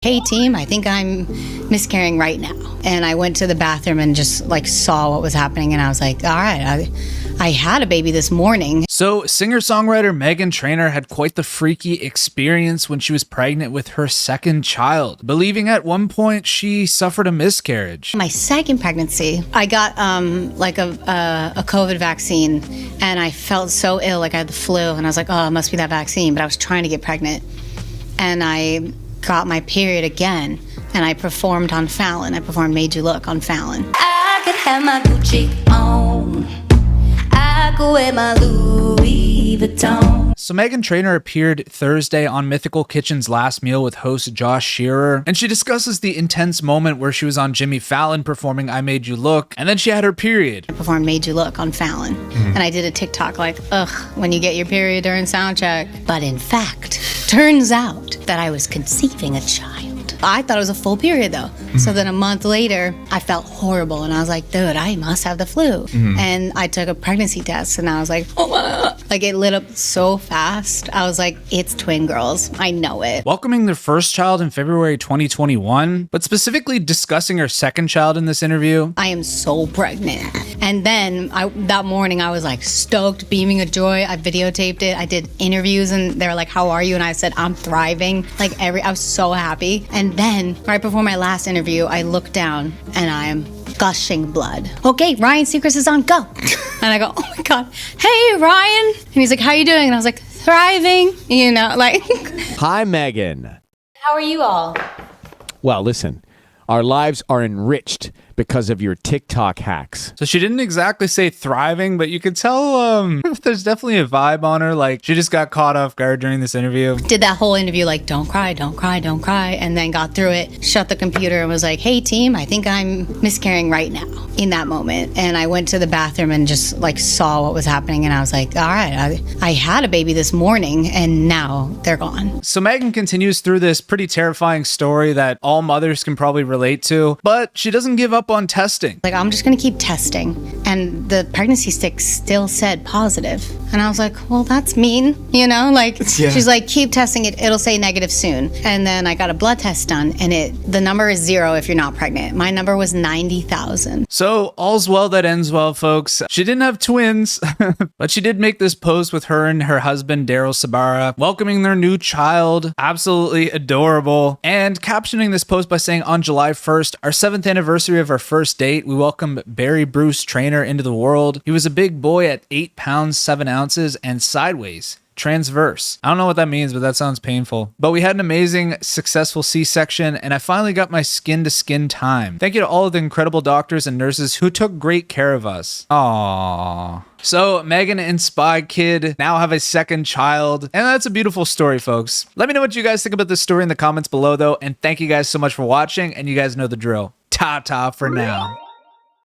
hey team, I think I'm miscarrying right now. And I went to the bathroom and just like saw what was happening, and I was like, all right, I had a baby this morning. So singer-songwriter Meghan Trainor had quite the freaky experience when she was pregnant with her second child, believing at one point she suffered a miscarriage. My second pregnancy, I got like a COVID vaccine, and I felt so ill, like I had the flu, and I was like, oh, it must be that vaccine, but I was trying to get pregnant. And I got my period again, and I performed on Fallon. I performed Made You Look on Fallon. I could have my Gucci on. I go wear my Louis Vuitton. So Meghan Trainor appeared Thursday on Mythical Kitchen's Last Meal with host Josh Shearer, and she discusses the intense moment where she was on Jimmy Fallon performing I Made You Look, and then she had her period. I performed Made You Look on Fallon, and I did a TikTok like, ugh, when you get your period during sound check. But in fact, turns out that I was conceiving a child. I thought it was a full period though. So then a month later, I felt horrible, and I was like, dude, I must have the flu. And I took a pregnancy test, and I was like, oh, like it lit up so fast. I was like, it's twin girls. I know it. Welcoming their first child in February 2021, but specifically discussing her second child in this interview. I am so pregnant. And then that morning I was like stoked, beaming of joy. I videotaped it. I did interviews, and they were like, how are you? And I said, I'm thriving. Like I was so happy. And then right before my last interview, I looked down and I am gushing blood. Okay, Ryan Seacrest is on, go. And I go, oh my God, hey Ryan. And he's like, how you doing? And I was like, thriving, you know, like. Hi, Meghan. How are you all? Well, listen, our lives are enriched because of your TikTok hacks. So she didn't exactly say thriving, but you could tell there's definitely a vibe on her. Like she just got caught off guard during this interview. Did that whole interview like, don't cry, don't cry, don't cry. And then got through it, shut the computer, and was like, hey team, I think I'm miscarrying right now in that moment. And I went to the bathroom and just like saw what was happening. And I was like, all right, I had a baby this morning, and now they're gone. So Meghan continues through this pretty terrifying story that all mothers can probably relate to, but she doesn't give up on testing. Like, I'm just gonna keep testing. And the pregnancy stick still said positive. And I was like, well, that's mean, you know? Like, she's like, keep testing it, it'll say negative soon. And then I got a blood test done, and the number is 0 if you're not pregnant. My number was 90,000. So all's well that ends well, folks. She didn't have twins, but she did make this post with her and her husband, Daryl Sabara, welcoming their new child. Absolutely adorable. And captioning this post by saying, on July 1st, our 7th anniversary of our first date, we welcomed BRYBRY Trainor into the world. He was a big boy at 8 pounds, 7 ounces and sideways. Transverse. I don't know what that means, but that sounds painful. But we had an amazing, successful C-section, and I finally got my skin-to-skin time. Thank you to all of the incredible doctors and nurses who took great care of us. Aww. So Meghan and Spy Kid now have a second child, and that's a beautiful story, folks. Let me know what you guys think about this story in the comments below, though, and thank you guys so much for watching, and you guys know the drill. Ta-ta for now.